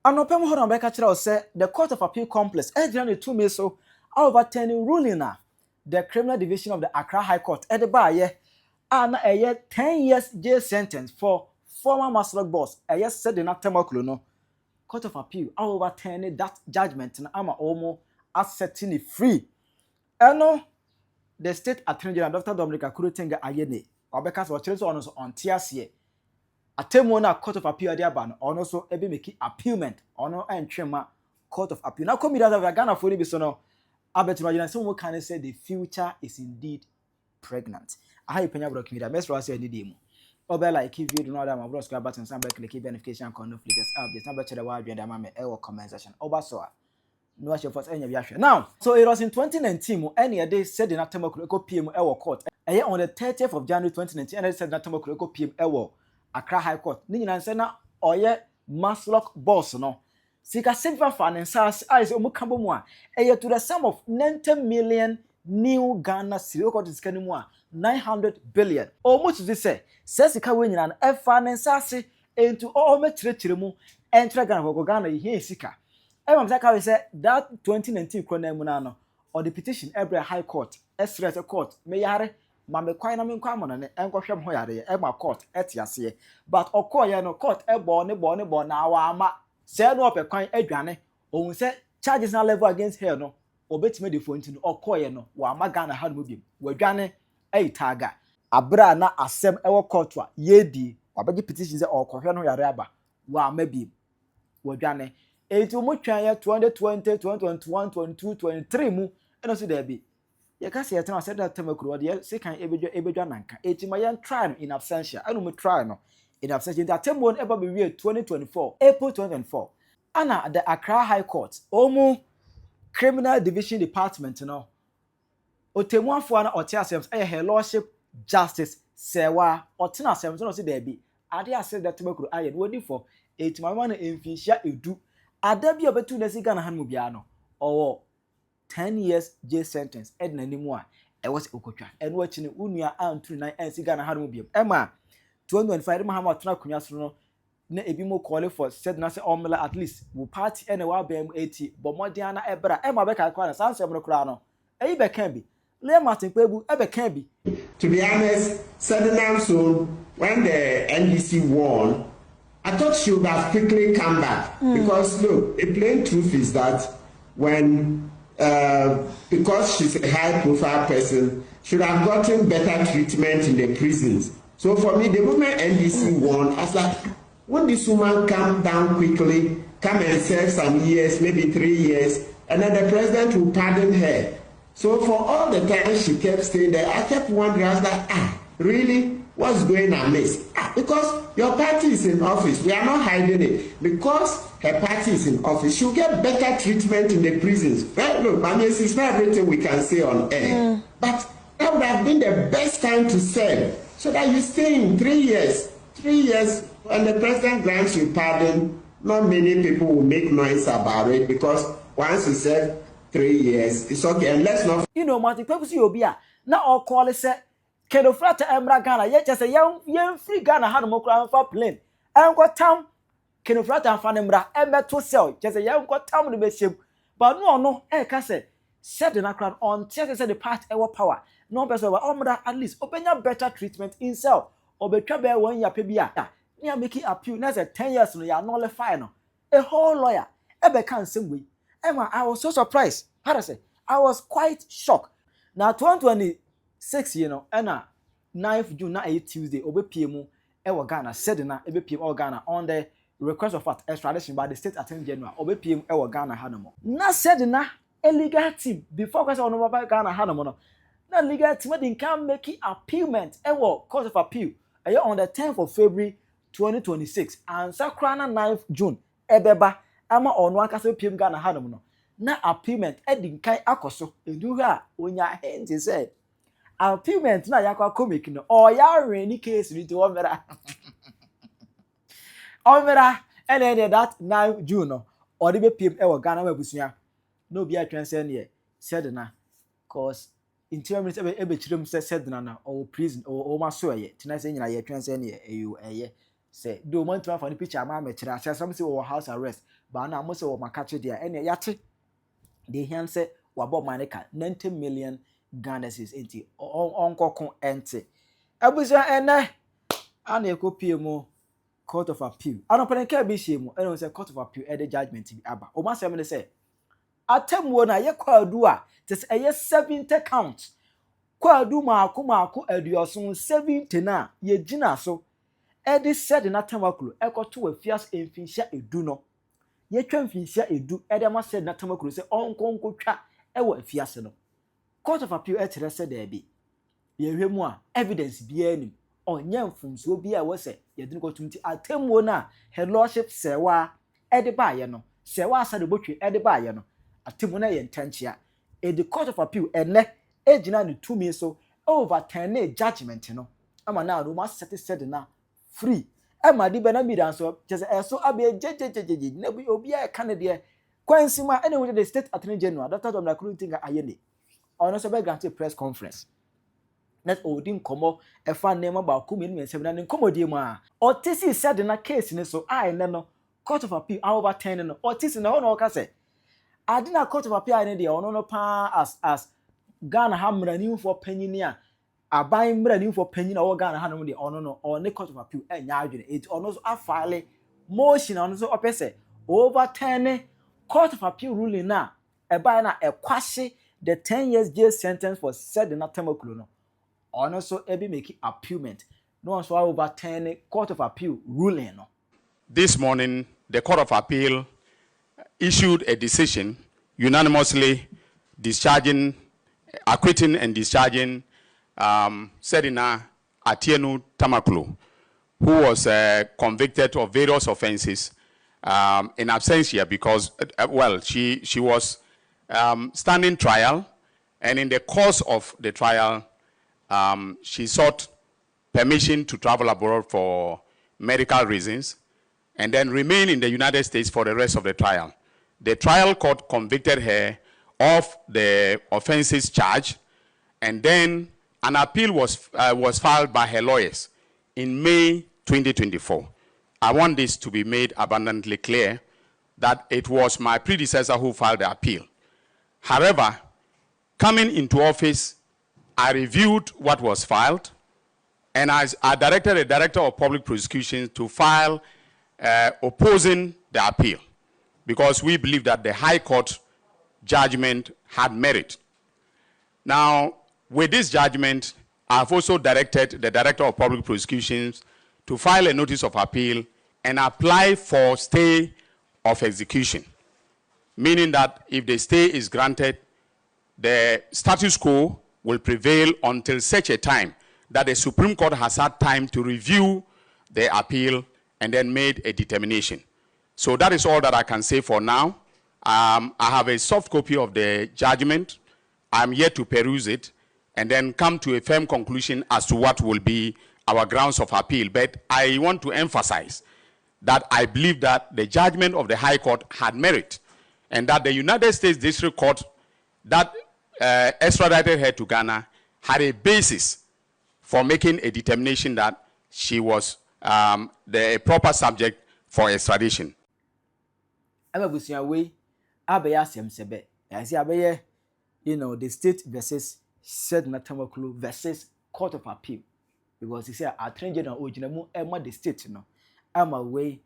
Anopem ho na be ka kire say the Court of Appeal Complex ejira 2 May so overturning ruling na the Criminal Division of the Accra High Court e de ba ye na 10 years jail sentence for former Maslok boss Sedina Tamakloe no Court of Appeal overturning that judgment na ama omo setting it free. Eno the State Attorney General Dr. Dominic Akurutenga ayene obeka so kire so ono so ontiase atemu na Court of Appeal dey aba no ono so ebe make appealment ono entwema Court of Appeal na committee of Ghana for be so no abetuma Ghana say we can say the future is indeed pregnant. Aha Penyah bro committee best for say any mu obe like if you do not have my bro subscribe button and click notification icon for latest updates na be chere wa adwen da ma me e wo comment section oba so a no wa first enya bi ahwe. Now so it was in 2019 mu any day Sedina Tamakloe ko PM e wo court on the 30th of January 2019 and Sedina Tamakloe ko PM e wo Accra High Court. Ni nyina nse na oye Maslok boss no. Sika silver finance as omukabo mu a to the sum of 90 million new Ghana cedi ko sika ni mu a 900 billion. Almost this say sika we nyina na finance into all metrechire mu entra Ghana ko Ghana ihe sika. Mam say ka say that 2019 krona mu na no or the petition every High Court Extradition court me yare ma me kwan na me nkwa mo ne enkohwem ho yare e ma court etiase but okoye no court e bo na awa ama say no opekwan adwane ohun say charges na level against her no obetime de phone no okoye no wa ma Ghana ha no biem wadwane taga abra na asem e wo court a yedi wabege petition say okohwe no yare aba wa ma biem wadwane enti mo twan ya 2020 2021 22 23 mu eno so da bi ye ka se yetena said that Tamakloe de se kan ebedwa nanka etima ye try no in absentia anu mo try no in absentia that tembo no eba be 2024 April 2024 ana the Accra High Court omu Criminal Division Department no otemuafo na ote asems her lordship Justice Sewa otena asems no se da bi ade ase that Tamakloe aye no wodi for etima ma na emfinhia edu adabi obetu na siga na hanu bia no owo 10 years jail sentence edna nimu a was okotwa eno achi ne unua antru nan ansiga na hanu bia ema 2025 mahama tuna kunwa so no na ebi mo call for said na say omela at least wo party ene wa bam 80 bomodian na ebra ema be ka kwa na sansem no kra no eyi be kan bi le Martin Kpebu ebe kan bi. To be honest, Sedina so when the NDC won, I thought she would have quickly come back because look, the plain truth is that when because she's a high-profile person, should have gotten better treatment in the prisons. So for me, the moment NDC won, I was like, when this woman come down quickly, come and serve some years, maybe 3 years, and then the president will pardon her. So for all the time she kept staying there, I kept wondering, I was like, really? What's going amiss? Because your party is in office. We are not hiding it. Because her party is in office, she'll get better treatment in the prisons. Well, look, I mean, it's not everything we can say on air. But that would have been the best time to serve. So that you stay in 3 years. 3 years, when the president grants you pardon, not many people will make noise about it. Because once you serve 3 years, it's okay. And let's not... You know, Martin, people see Obia. Now all call it say, Kenofrata Emra Ghana, yet just a young free Ghana had a more for plane. And got town Kenofrata and Fanemra, and to sell, just a young got town with the ship. But no, Casse said in a crowd on Chess said the part our power. No better over at least open your better treatment in cell or be trouble 1 year pebia. Near making appeal, that's 10 years no ya no final. A whole lawyer, ever can same way. Emma, I was so surprised. How to say? I was quite shocked. Now 2026, you know, and 9th June, na Tuesday, Obe PMO, Ewa Ghana, Sedina, Ebe PM Ghana, on the request of extradition by the State Attorney General, Obe PM Ewa Ghana Hanamo. Na Sedina, a legal team, before question on Oba Ghana Hanamo, na legal team, they can make appealment, Ewa Court of Appeal, on the 10th of February 2026, and Sakrana 9th June, Ebeba, Ama on one Castle PM Ghana Hanamo. Na appealment, Edin Kai Akoso, Eduha, when your hands is said. Appealment na yakwa comic no or ya any case with omera and that 9 June no or the PM e Ghana mabusua no be a transcend here said na cause interior minister e chirem said na or prison or maso ye tina say nyina ye transcend here you say do want to have a picture ma me chira say some say house arrest ba na mo se wo makache dia ene yate de hian se wabo manika 90 million Ghana cedis enti onkokon ente abusa ene ana ekopie mu court of appeal ana panenka bi shemu ene se court of appeal e de judgment bi aba o ma se me se atemwo na ye kwadu a tes eye 70 count kwadu maako aduoson 70 na ye gina so e de Sedina Tamakloe ekoto afias emfinhia edu no ye twa mfinhia edu e de ma Sedina Tamakloe se onkonkotwa e wa afias no court of appeal e tere se da bi ye hwemu a evidence bi anim onye mfunsuo bi a wo se ye de kotumti atemwo na her lordship sewa e de ba ye no sewa asa de botwe e de ba ye no atemu na ye ntanchia the court of appeal ene ejina ne tumi so overturn judgment no ama na no ma set na free ama di bena bi dan so just so abe jejejeje na bi obi a ka ne de kwansima ene with the state attorney general Dr. Tamakloe tinga ayene ono so be grant press conference net odin komo e fa nema ba ko mi nsem na ne komodie mu a otisi Sedina case ne so ai ne no court of appeal overturn no otisi na ho no ka se adina court of appeal ne de ono no pa as Ghana ha mrani for penyin a aban mrani for penyin o Ghana ha no de ono no or ne court of appeal enya adwene it ono so afile motion ono so opese overturn court of appeal ruling na e ba na e kwashe the 10 years jail sentence for Sedina Tamakloe no ono so e be make appealment no so overturn court of appeal ruling no. This morning the court of appeal issued a decision unanimously acquitting and discharging Sedina Tamakloe, who was convicted of various offenses in absentia because, she was standing trial, and in the course of the trial, she sought permission to travel abroad for medical reasons and then remain in the United States for the rest of the trial. The trial court convicted her of the offenses charged, and then an appeal was filed by her lawyers in May 2024. I want this to be made abundantly clear that it was my predecessor who filed the appeal. However, coming into office, I reviewed what was filed, and I directed the Director of Public Prosecution to file opposing the appeal, because we believe that the High Court judgment had merit. Now, with this judgment, I've also directed the Director of Public Prosecutions to file a notice of appeal and apply for stay of execution, meaning that if the stay is granted, the status quo will prevail until such a time that the Supreme Court has had time to review the appeal and then made a determination. So that is all that I can say for now. I have a soft copy of the judgment. I'm yet to peruse it and then come to a firm conclusion as to what will be our grounds of appeal. But I want to emphasize that I believe that the judgment of the High Court had merit, and that the United States District Court that extradited her to Ghana had a basis for making a determination that she was the proper subject for extradition. Ababusia abaya asem sebe yasi abeye the state versus Sedina Tamakloe versus court of appeal, because he said attorney general ojinamu ema the state no ama we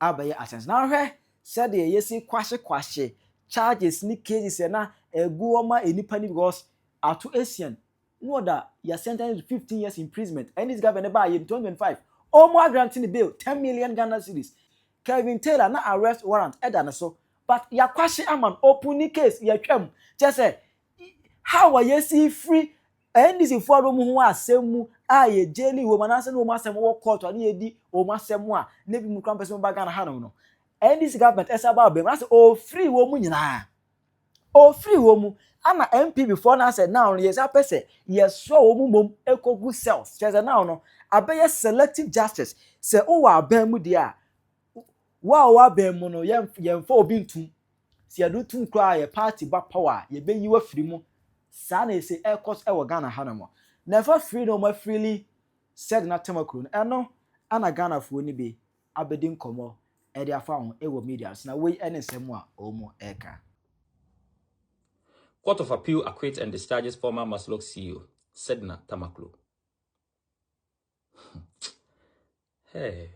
abaya asem na hwe said the yesi kwashe charges ni cases na egu oma enipa ni, because ato asian no that you are sentenced to 15 years imprisonment, and this governor by in 2025 almost granting bail 10 million Ghana cedis. Kevin Taylor na arrest warrant edana so, but ya kwashe aman open case ya twam just say how are you see free and this for mu ho asem aye jeli wo manase no masem wo court ani edi o masem a na bi mu kran person ba Ghana hanom no, and this government esa ba be manase o free wo mu nyina o free wo mu ama MP before na say now yes apese yes so wo mu mom ekogu cells just now no abeye selective justice say o wa ban mu dia wa ban mu no yemfa obi ntum si adu tum kra ye party ba power ye be yiwa free mu sa na say e cost e wo Ghana hanom never free no more freely Sedina Tamakloe eno ana Ghana fo ni be abedin komo ɛde afa ho ɛwɔ media so na wei ɛne nsɛm a ɔmo ɛka. Court of Appeal acquits and discharges former Maslok CEO Sedina Tamakloe. Hey.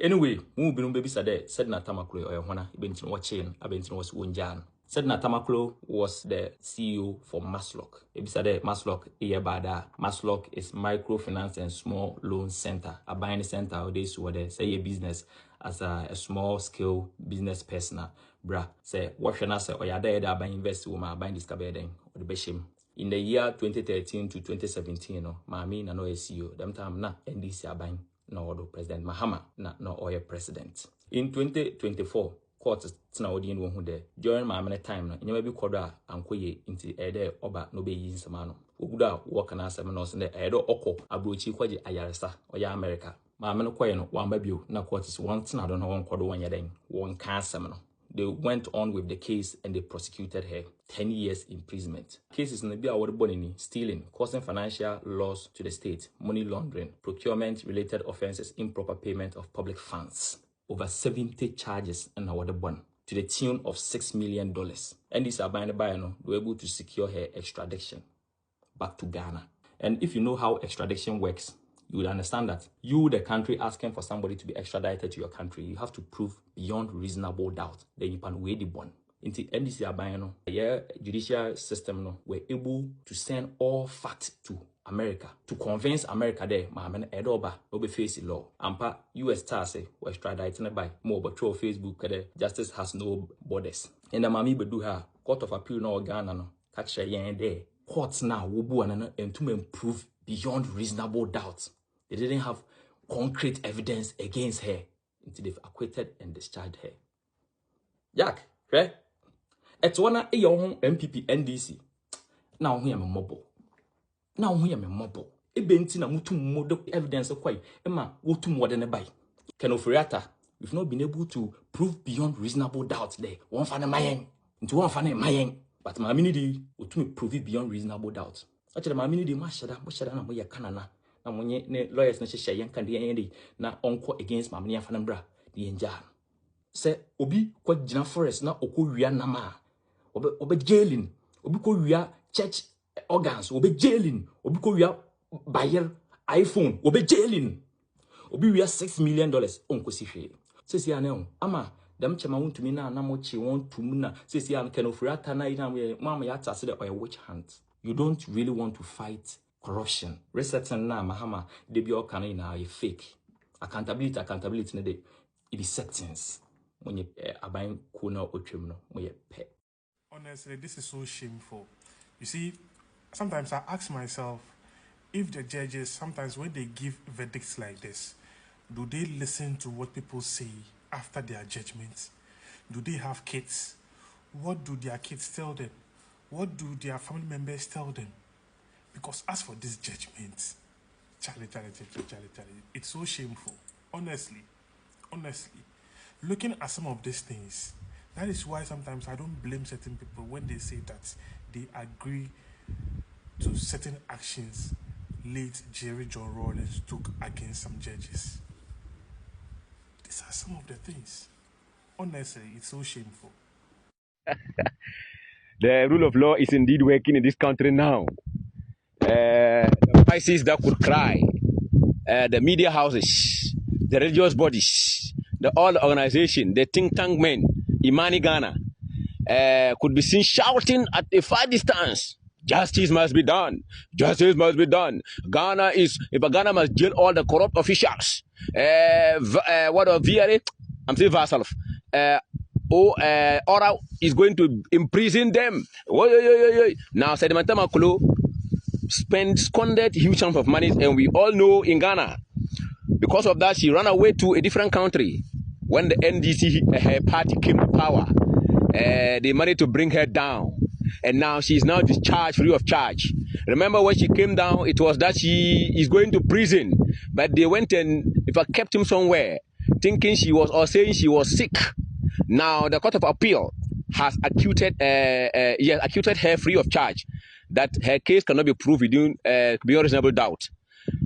Anyway, mu binu baby sade Sedina Tamakloe or hona ibentin watching abentin was wonjan. Sedina Tamakloe was the CEO for Maslok. Ebisade Maslok bada. Maslok is microfinance and small loan center. A buying center or this where say a business as a small scale business person. Bra say what should I say or yada by invest woman buying this cabin or the beshim. In the year 2013 to 2017, no, Mami na no CEO. Them time na NDC abang no President Mahama na no oil president. In 2024, court tina odi nwo hu de during my many time no nyama bi kodo ankoye inti ede oba no be yin sama no oguda wo kana asem no so de ede okọ abrochi kwaje ayaresa oya America ma me no koye no wan ba bio na court is one tina do no won kodo won yeden won ka asem no. They went on with the case and they prosecuted her 10 years imprisonment. Cases in the Bia Bonini, stealing, causing financial loss to the state, money laundering, procurement-related offenses, improper payment of public funds. Over 70 charges in our bond to the tune of $6 million. And these are by they were able to secure her extradition back to Ghana. And if you know how extradition works, you would understand that you, the country, asking for somebody to be extradited to your country, you have to prove beyond reasonable doubt that you can weigh the bond. In the NDC Abayano, the judicial system no, were able to send all facts to America to convince America there, Maman Edoba, no be face the law. Ampa US star say was extradited by more but through Facebook, justice has no borders. And the Mami Beduha, Court of Appeal no Ghana no, catch a yen there. Courts now will and to prove beyond reasonable doubt. They didn't have concrete evidence against her until they've acquitted and discharged her. Jack, right? It's one of your home MPP NDC. Now here I'm a mobile. Now here I'm a mobile. A bentina mutu model evidence of quite Emma wotu more than a buy. Kenofriata, we've not been able to prove beyond reasonable doubt there. One fan of my end into one fan of my end. But my minute would me prove it beyond reasonable doubt. Actually, my minute mashada na moya kanana. Na monye ne lawyers na shesha yankan di na onko against my mania fanambra di enjan. Se obi kwa jina forest na oko wia nama. Obe jailing. Obi ko wia church organs. Obe jailing. Obi ko wia buyer iPhone. Obe jailing. Obi wia $6 million onko sife. Se si ane ama dem chema wontu mi na mochi won tum na se si ane kenofurata na ina mama ya tase de oya witch hunt. You don't really want to fight corruption. Resetting na Mahama they be all kind na a fake. Accountability ne de it is settings. When you abain kuna otwem no mo ye pe. Honestly, this is so shameful. You see, sometimes I ask myself if the judges sometimes when they give verdicts like this, do they listen to what people say after their judgments? Do they have kids? What do their kids tell them? What do their family members tell them? Because as for this judgment, Charlie, it's so shameful. Honestly, looking at some of these things, that is why sometimes I don't blame certain people when they say that they agree to certain actions late Jerry John Rawlings took against some judges. These are some of the things. Honestly, it's so shameful. The rule of law is indeed working in this country now. The voices that could cry, the media houses, the religious bodies, all the organization, the think tank men, Imani Ghana, could be seen shouting at a far distance. Justice must be done. Justice must be done. Ghana must jail all the corrupt officials. VRA? I'm saying Vasalov. Ora is going to imprison them. Now, Sedina Tamakloe squandered huge amounts of money, and we all know in Ghana, because of that, she ran away to a different country. When the NDC her party came to power, they managed to bring her down, and now she is now discharged free of charge. Remember when she came down, it was that she is going to prison, but they went and kept him somewhere, thinking she was or saying she was sick. Now the Court of Appeal has acquitted her free of charge, that her case cannot be proved beyond reasonable doubt.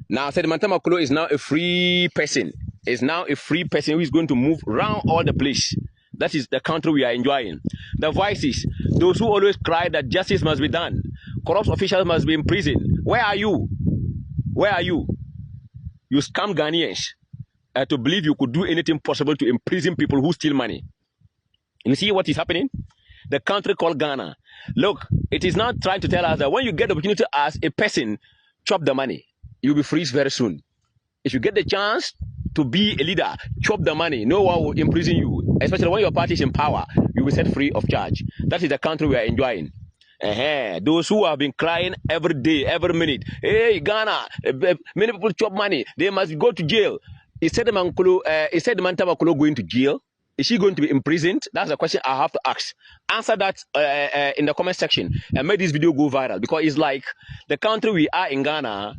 Now Sedina Tamakloe is now a free person. is now a free person who is going to move around all the place. That is the country we are enjoying. The voices, those who always cry that justice must be done, corrupt officials must be imprisoned. Where are you? Where are you? You scam Ghanaians to believe you could do anything possible to imprison people who steal money. You see what is happening? The country called Ghana. Look, it is now trying to tell us that when you get the opportunity as a person, chop the money. You'll be freed very soon. If you get the chance to be a leader, chop the money. No one will imprison you. Especially when your party is in power, you will be set free of charge. That is the country we are enjoying. Those who have been crying every day, every minute, hey, Ghana, many people chop money. They must go to jail. Is Sedina Tamakloe going to jail? Is she going to be imprisoned? That's the question I have to ask. Answer that in the comment section and make this video go viral, because it's like the country we are in Ghana.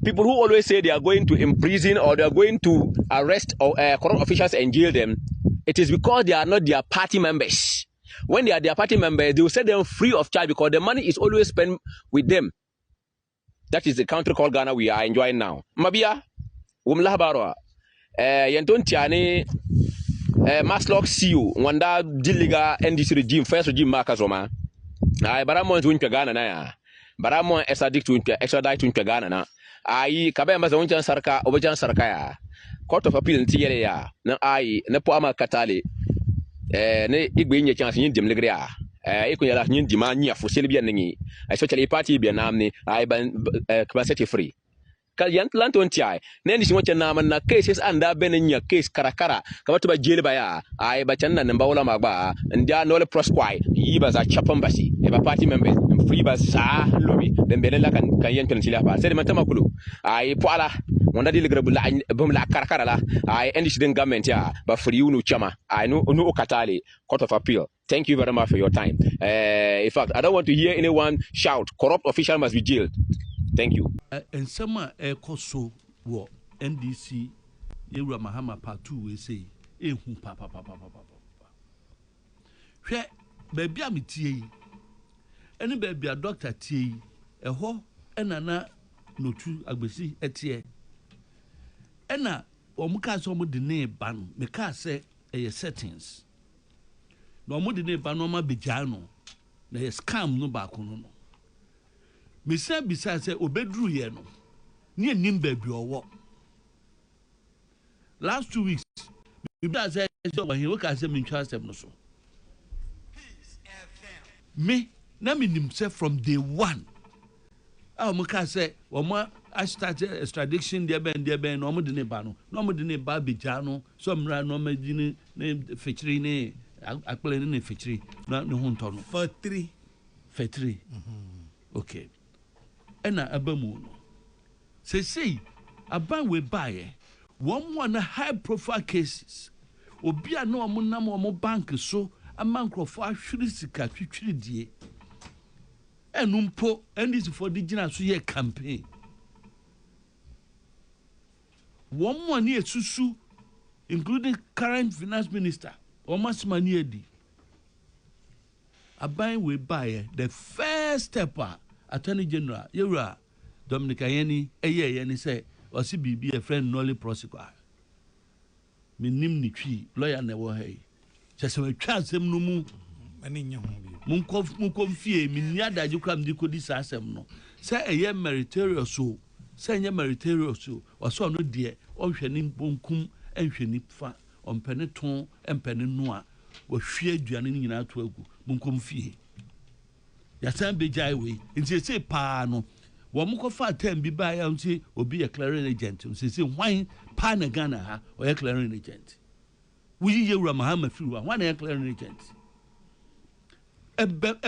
People who always say they are going to imprison or they are going to arrest corrupt officials and jail them, it is because they are not their party members. When they are their party members, they will set them free of charge because the money is always spent with them. That is the country called Ghana we are enjoying now. Mabia, Wumlahabarwa, Yantontiane, Maslock CEO, Wanda Diliga, NDC regime, first regime Markazoma. I Baramon to Ghana na. Baramon extradite to Ghana na. Ai kabemba za unjan sarka obajan sarka ya court of appeal ntiyere ya na ai na po ama katale ne igbe nye chance nyi dimlegre ya ikunya la nyi dima nya fo selbi anni especially party bi na amni ai ban capacity free kal yant lanton tiai ne ndi sinwo na man na cases anda bennya case karakara kamata ba jele ba ya ai ba channa namba wala magba ndia no le prosquai yiba za chapambasi e ba party members free ba sa lobi den belela kan yanton tila ba Sedina Tamakloe ai poala wanda di legre bula bumla karakara la ai NDC den government ya ba free unu chama ai no okatale court of appeal. Thank you very much for your time. In fact, I don't want to hear anyone shout corrupt official must be jailed. Thank you. And some koso wo NDC Yewura Mahama part 2 we say ehu papa. Hwe baby ametie yi. Eni baby a doctor tie yi. Eho enana notu agbesi etie. Ena omuka so mo de ne ba no me ka se eye settings. No mo de ne ba no ma begya no. Na ye scam no ba kono no. Me say bisa say obedru ye no. Ni enim baby owo. Last 2 weeks me be say so he we ka say me ntwa step no so. Me na me nim say from day 1. Mo ka say wo mo I started extradition there ben no mo de ne ba no. No mo de ne ba begya no so mra no ma di ne fetri ne akpele ne fetri na ne ho nto no. For 3. Okay. Ena abamu no. Say aban we buy one high profile cases. Obi a no omo nam omo bank so amankrofo ahwiri sika twitwiri die. Enumpo NDC for digina so ye campaign. One near susu including current finance minister Omasmani Edi. Aban we buy the first step Attorney General Yewura Dominicayeni yeni say osi bibi a friend nolly prosecutor. Minim ni twi lawyer na wo hai. Chese we twa asem no mu ani nya ho bi. Mun fie minni adaje kwam di kodi sa asem no. Say eye meritorious so. Say eye meritorious so. Waso no de ohwe ni bonkum enhwe ni fa ompene ton empene no a wo hwie aduane ni nyina to agu mun fie. Ya san bejai we nti say pa no wo mo ko fa time bi ba ya nti obi ye clearing agent nti say hwan pa na Ghana ha o ye clearing agent we Yewura Mahama fiwa hwan ye clearing agent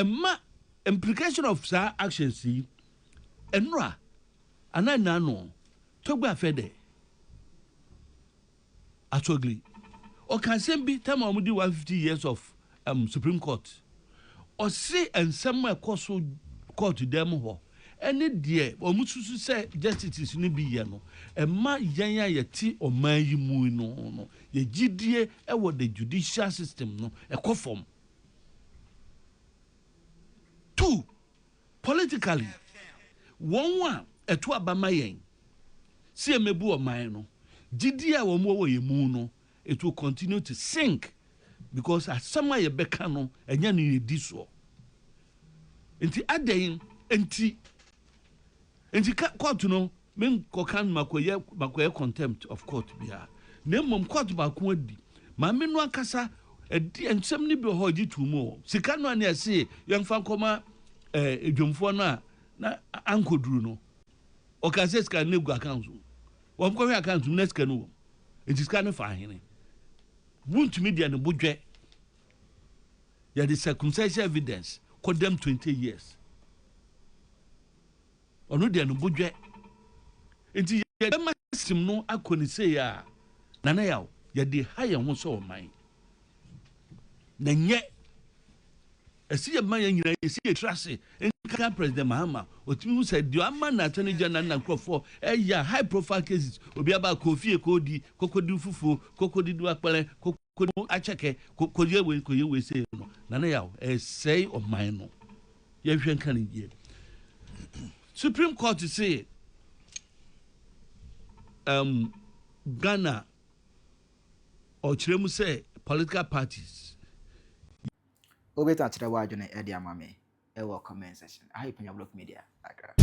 ma implication of sa action see enra anana no togba fede atogli o kan sem bi time o di 150 years of Supreme Court or say and somewhere coso court them ho any dear or mususu say justice ni bi ye no e ma yan ya yeti o man yi mu no ye gidie e wo the judicial system no e conform. 2 politically one eto abama yen see emebu o man no Gidia wo mo wo ye mu no, it will continue to sink because as some ye beka no enya no ye di so. Enti aden enti court no men kokan makoye contempt of court bia. Na mom court ba ko adi. Ma me no akasa edi ensem ni bi ho gi tumo. Sika no na ase yemfa koma edwomfo no na ankoduru no. Okase sika na egu account. Wom ko hwe account na sika no. Enti sika no fa hene. Won't media no budget. Ya the circumstantial evidence call them 20 years. Ono de no budget. Enti ya masim no akoni say ya. Nana yaw ya de high ho so man. Na nye esi ya man nyina esi ya trase nka president Mahama otimi hu said the man attorney general na Nkrofo ya high profile cases obi aba Kofi Ekodi kokodi fufu kokodi du akpere kokodi acheke kokodi we say no nana yaw say of mine no ye hwen kan ye Supreme Court say Ghana or chiremu say political parties Obeta chira wadwene e dia mame e wo comment section. I Penyah Block Media. Accra.